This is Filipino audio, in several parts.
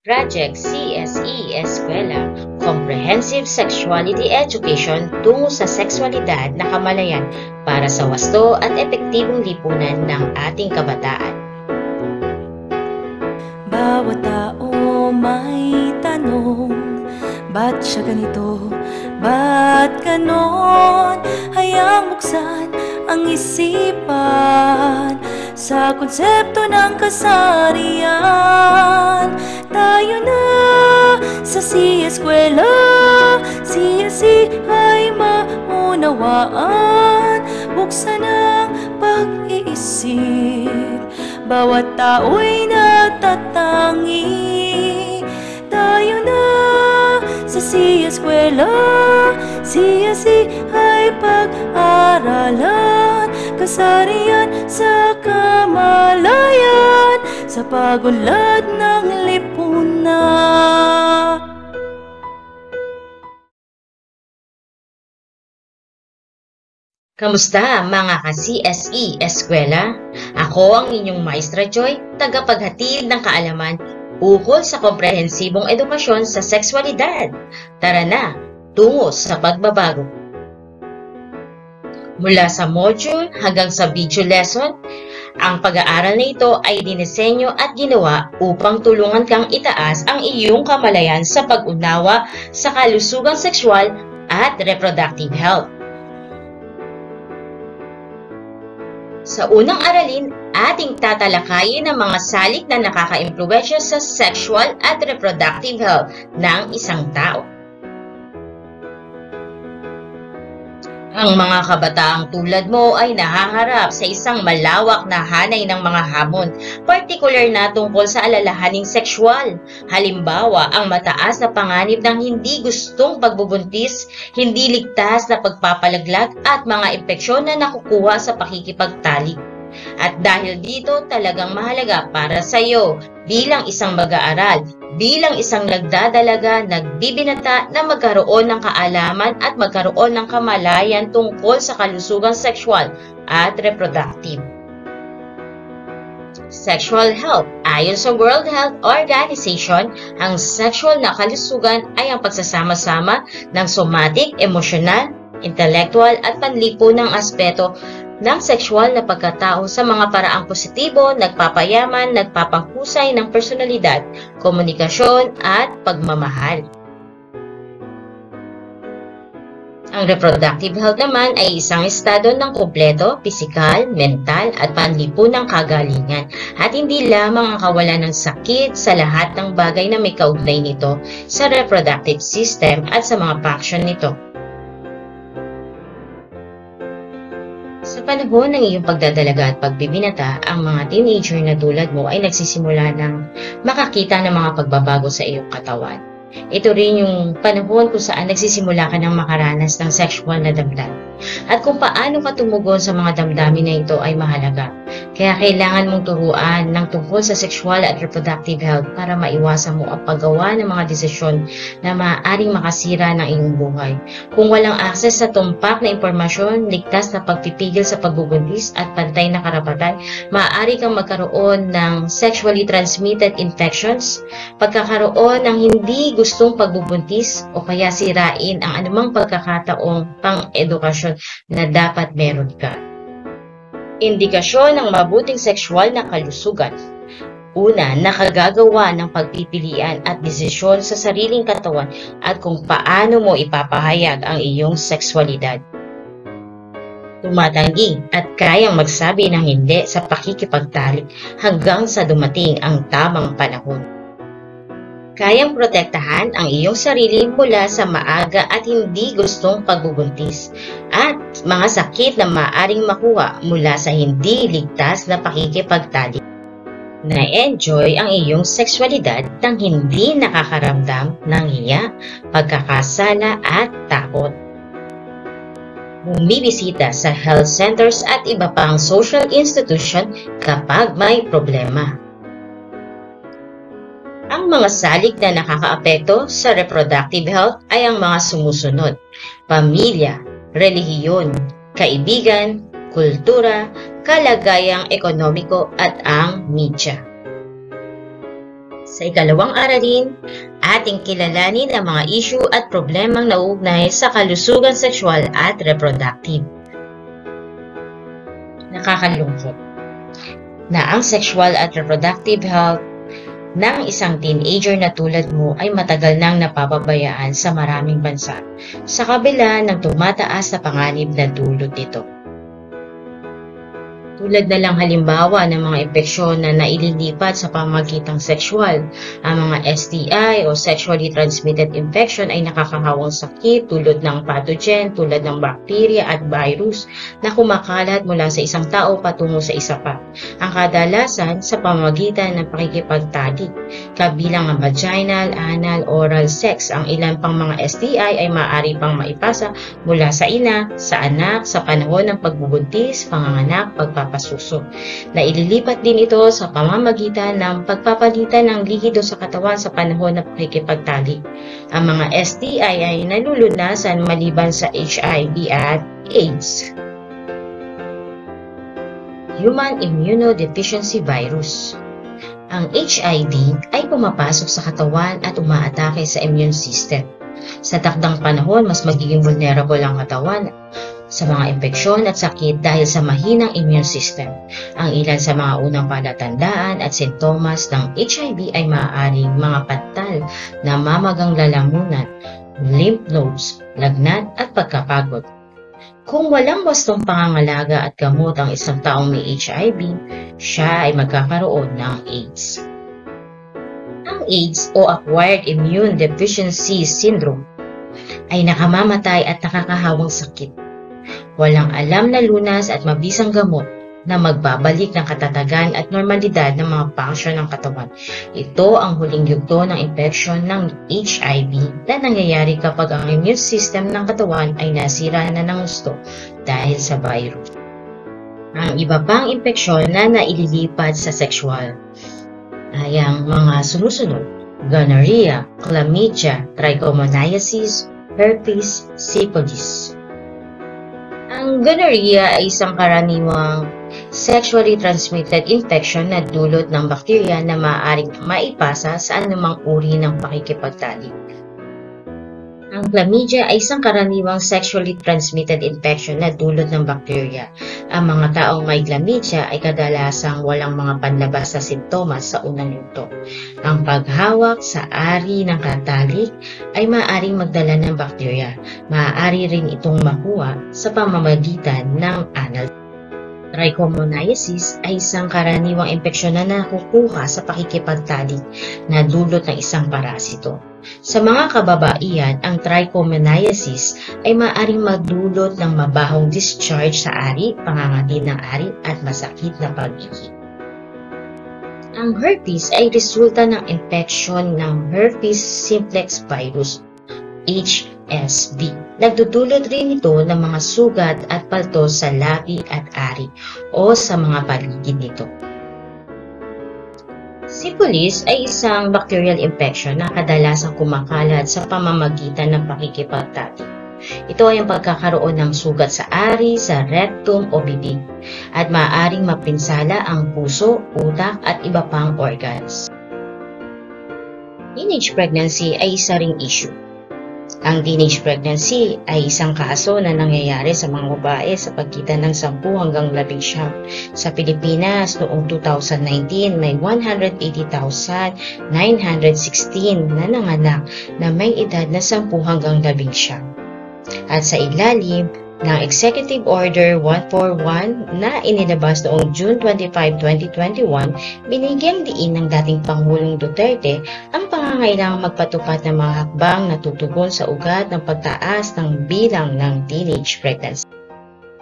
Project CSE Eskwela, Comprehensive Sexuality Education tungo sa sexualidad na kamalayan para sa wasto at epektibong lipunan ng ating kabataan. Bawat tao may tanong, ba't siya ganito, ba't ganon? Hayang buksan ang isipan sa konsepto ng kasarian. Tayo na sa CSkwela, CSE ay maunawaan. Buksan ang pag-iisip, bawat tao'y natatangi. Tayo na sa CSkwela, CSE ay pag-aralan. Kasarian sa kamalayan, sa pag-unlad ng lipunan. Kamusta mga ka-CSE Eskwela? Ako ang inyong Maestra Joy, tagapaghatid ng kaalaman ukol sa komprehensibong edukasyon sa sexualidad. Tara na, tungo sa pagbabago. Mula sa module hanggang sa video lesson, ang pag-aaral na ito ay dinisenyo at ginawa upang tulungan kang itaas ang iyong kamalayan sa pag-unawa sa kalusugang sexual at reproductive health. Sa unang aralin, ating tatalakayin ang mga salik na nakaka-impluwensya sa sexual at reproductive health ng isang tao. Ang mga kabataang tulad mo ay nahaharap sa isang malawak na hanay ng mga hamon, partikular na tungkol sa alalahaning sexual. Halimbawa, ang mataas na panganib ng hindi gustong pagbubuntis, hindi ligtas na pagpapalaglag at mga impeksyon na nakukuha sa pakikipagtalik. At dahil dito, talagang mahalaga para sa iyo bilang isang mag-aaral, bilang isang nagdadalaga, nagbibinata na magkaroon ng kaalaman at magkaroon ng kamalayan tungkol sa kalusugang sexual at reproductive. Sexual health. Ayon sa World Health Organization, ang sexual na kalusugan ay ang pagsasama-sama ng somatic, emosyonal, intellectual at panlipunang aspeto ng sexual na pagkatao sa mga paraang positibo, nagpapayaman, nagpapahusay ng personalidad, komunikasyon at pagmamahal. Ang reproductive health naman ay isang estado ng kumpleto, pisikal, mental at panlipunang kagalingan at hindi lamang ang kawalan ng sakit sa lahat ng bagay na may kaugnay nito sa reproductive system at sa mga function nito. Sa panahon ng iyong pagdadalaga at pagbibinata, ang mga teenager na tulad mo ay nagsisimula ng makakita ng mga pagbabago sa iyong katawan. Ito rin yung panahon kung saan nagsisimula ka ng makaranas ng sexual na damdam. At kung paano ka tumugon sa mga damdamin na ito ay mahalaga. Kaya kailangan mong turuan ng tungkol sa sexual at reproductive health para maiwasan mo ang paggawa ng mga desisyon na maaaring makasira ng iyong buhay. Kung walang akses sa tumpak na impormasyon, ligtas na pagpipigil sa pagbubuntis at pantay na karapatan, maaari kang magkaroon ng sexually transmitted infections, pagkakaroon ng hindi gustong pagbubuntis o kaya sirain ang anumang pagkakataong pang-edukasyon na dapat meron ka. Indikasyon ng mabuting sexual na kalusugan. Una, nakagagawa ng pagpipilian at desisyon sa sariling katawan at kung paano mo ipapahayag ang iyong sexualidad. Tumatanggi at kayang magsabi ng hindi sa pakikipagtalik hanggang sa dumating ang tamang panahon. Kayang protektahan ang iyong sarili mula sa maaga at hindi gustong pagbubuntis at mga sakit na maaaring makuha mula sa hindi ligtas na pakikipagtalik. Na-enjoy ang iyong sexualidad nang hindi nakakaramdam ng hiya, pagkakasala at takot. Bumibisita sa health centers at iba pang social institution kapag may problema. Ang mga salik na nakakaapekto sa reproductive health ay ang mga sumusunod: pamilya, relihiyon, kaibigan, kultura, kalagayang ekonomiko at ang media. Sa ikalawang aralin, ating kilalanin ang mga issue at problemang nauugnay sa kalusugan sexual at reproductive. Nakakalungkot na ang sexual at reproductive health ng isang teenager na tulad mo ay matagal nang napapabayaan sa maraming bansa sa kabila ng tumataas na panganib na dulot nito. Tulad na lang halimbawa ng mga impeksyon na naililipat sa pamamagitan sexual, ang mga STI o sexually transmitted infection ay nakakahawang sakit tulad ng pathogen tulad ng bacteria at virus na kumakalat mula sa isang tao patungo sa isa pa. Ang kadalasan sa pamamagitan ng pakikipagtalik, kabilang ang vaginal, anal, oral sex. Ang ilan pang mga STI ay maaari pang maipasa mula sa ina, sa anak, sa panahon ng pagbubuntis, panganganak, pagpapasuso. Naililipat din ito sa pamamagitan ng pagpapalitan ng likido sa katawan sa panahon ng pakikipagtalik. Ang mga STI ay nalulunasan maliban sa HIV at AIDS. Human Immunodeficiency Virus. Ang HIV ay pumapasok sa katawan at umaatake sa immune system. Sa takdang panahon, mas magiging vulnerable ang katawan sa mga impeksyon at sakit dahil sa mahinang immune system. Ang ilan sa mga unang palatandaan at sintomas ng HIV ay maaaring mga pantal, namamagang lalamunan, lymph nodes, lagnat at pagkapagod. Kung walang wastong pangangalaga at gamot ang isang taong may HIV, siya ay magkakaroon ng AIDS. Ang AIDS o Acquired Immune Deficiency Syndrome ay nakamamatay at nakakahawang sakit. Walang alam na lunas at mabisang gamot na magbabalik ng katatagan at normalidad ng mga function ng katawan. Ito ang huling yugto ng infeksyon ng HIV na nangyayari kapag ang immune system ng katawan ay nasira na ng gusto dahil sa virus. Ang iba pang infeksyon na naililipat sa sexual ay ang mga sumusunod: gonorrhea, chlamydia, trichomoniasis, herpes, syphilis. Ang gonorrhea ay isang karaniwang sexually transmitted infection na dulot ng bakterya na maaaring maipasa sa anumang uri ng pakikipagtalik. Ang chlamydia ay isang karaniwang sexually transmitted infection na dulot ng bakterya. Ang mga taong may chlamydia ay kadalasang walang mga panlabas na simptomas sa unang yugto. Ang paghawak sa ari ng katalik ay maaaring magdala ng bakterya. Maaari rin itong makuha sa pamamagitan ng anal. Trichomoniasis ay isang karaniwang impeksyon na nakukuha sa pakikipagtalik na dulot ng isang parasito. Sa mga kababaihan, ang trichomoniasis ay maaaring magdulot ng mabahong discharge sa ari, pangangati ng ari at masakit na pag-ihi. Ang herpes ay resulta ng infeksyon ng herpes simplex virus, HSV. Nagdudulot rin ito ng mga sugat at paltos sa labi at ari o sa mga paligid nito. Syphilis ay isang bacterial infection na kadalasang kumakalat sa pamamagitan ng pakikipagtalik. Ito ay ang pagkakaroon ng sugat sa ari, sa rectum o bibig, at maaaring mapinsala ang puso, utak at iba pang organs. Teenage pregnancy ay isa ring issue. Ang teenage pregnancy ay isang kaso na nangyayari sa mga babae sa pagitan ng 10 hanggang 19. Sa Pilipinas, noong 2019, may 180,916 na nanganak na may edad na 10 hanggang 11. At sa ilalim ng Executive Order 141 na inilabas noong June 25, 2021, binigyang diin ng dating Pangulong Duterte ang pangangailangang magpatupad ng mga hakbang na tutugon sa ugat ng pagtaas ng bilang ng teenage pregnancy.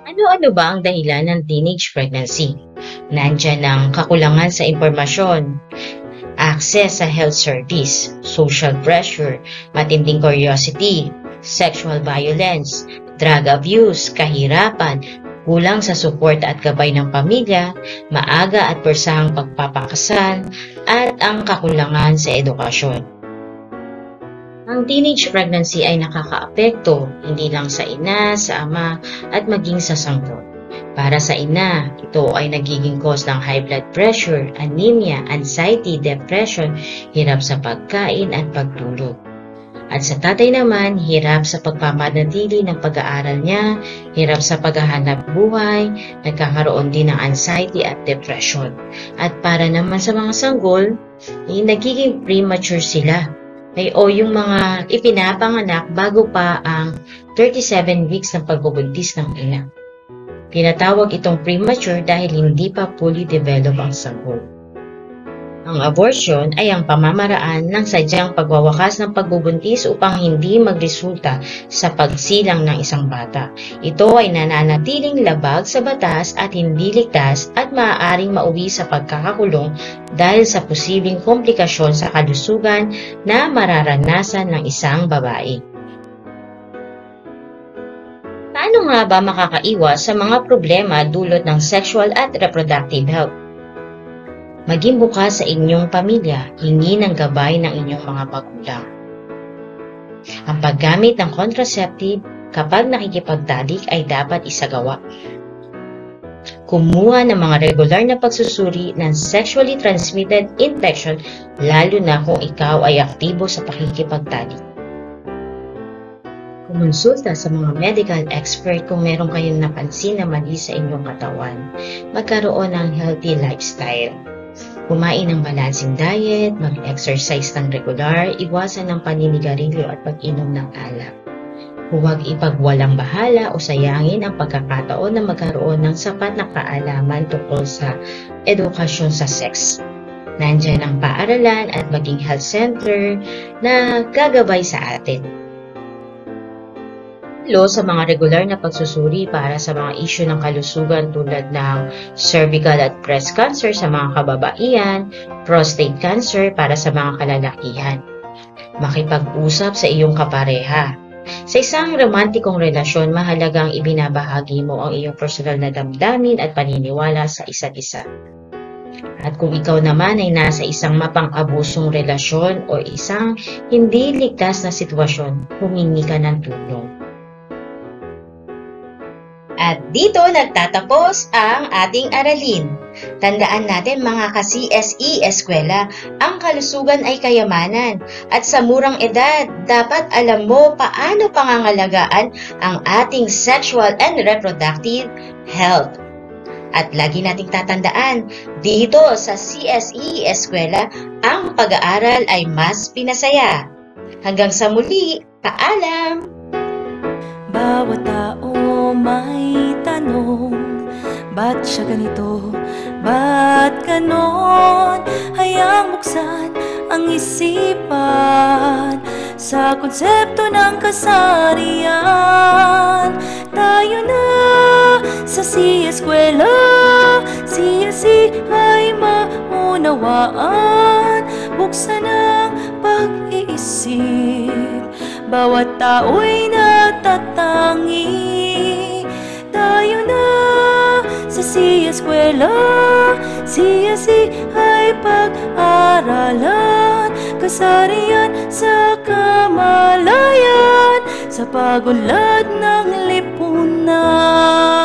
Ano-ano ba ang dahilan ng teenage pregnancy? Nandiyan ang kakulangan sa impormasyon, access sa health service, social pressure, matinding curiosity, sexual violence, drug abuse, kahirapan, kulang sa support at gabay ng pamilya, maaga at persahang pagpapakasal, at ang kakulangan sa edukasyon. Ang teenage pregnancy ay nakakaapekto hindi lang sa ina, sa ama, at maging sa sangkot. Para sa ina, ito ay nagiging cause ng high blood pressure, anemia, anxiety, depression, hirap sa pagkain at pagtulog. At sa tatay naman, hirap sa pagpapanatili ng pag-aaral niya, hirap sa paghahanap buhay, nagkakaroon din ng anxiety at depression. At para naman sa mga sanggol, nagiging premature sila. O yung mga ipinapanganak bago pa ang 37 weeks ng pagbubuntis ng ina. Tinatawag itong premature dahil hindi pa fully developed ang sanggol. Ang abortion ay ang pamamaraan ng sadyang pagwawakas ng pagbubuntis upang hindi magresulta sa pagsilang ng isang bata. Ito ay nananatiling labag sa batas at hindi ligtas at maaaring mauwi sa pagkakakulong dahil sa posibleng komplikasyon sa kalusugan na mararanasan ng isang babae. Paano nga ba makakaiwas sa mga problema dulot ng sexual at reproductive health? Maging bukas sa inyong pamilya, hingi ng gabay ng inyong mga magulang. Ang paggamit ng contraceptive kapag nakikipagtalik ay dapat isagawa. Kumuha ng mga regular na pagsusuri ng sexually transmitted infection lalo na kung ikaw ay aktibo sa pakikipagtalik. Kumonsulta sa mga medical expert kung meron kayong napansin na mali sa inyong katawan. Magkaroon ng healthy lifestyle. Kumain ng balancing diet, mag-exercise ng regular, iwasan ng paninigarilyo at pag-inom ng alak. Huwag ipagwalang bahala o sayangin ang pagkakataon na magkaroon ng sapat na kaalaman tungkol sa edukasyon sa sex. Nandiyan ang paaralan at maging health center na gagabay sa atin. Sa mga regular na pagsusuri para sa mga issue ng kalusugan tulad ng cervical at breast cancer sa mga kababaihan, prostate cancer para sa mga kalalakihan. Makipag-usap sa iyong kapareha. Sa isang romantikong relasyon, mahalagang ibinabahagi mo ang iyong personal na damdamin at paniniwala sa isa't isa. At kung ikaw naman ay nasa isang mapang-abusong relasyon o isang hindi ligtas na sitwasyon, humingi ka ng tulong. At dito nagtatapos ang ating aralin. Tandaan natin mga ka-CSE Eskwela, ang kalusugan ay kayamanan at sa murang edad, dapat alam mo paano pangangalagaan ang ating sexual and reproductive health. At lagi nating tatandaan, dito sa CSE Eskwela, ang pag-aaral ay mas pinasaya. Hanggang sa muli, paalam! Bawat tao may tanong, ba't siya ganito, ba't ganon? Hayang buksan ang isipan sa konsepto ng kasarian. Tayo na sa Eskwela, CSE ay maunawaan. Buksan ang pag-iisip, bawat tao'y natatangi. Tayo na sa Eskwela, CSE ay pag-aralan. Kasarian sa kamalayan, sa pag-unlad ng lipunan.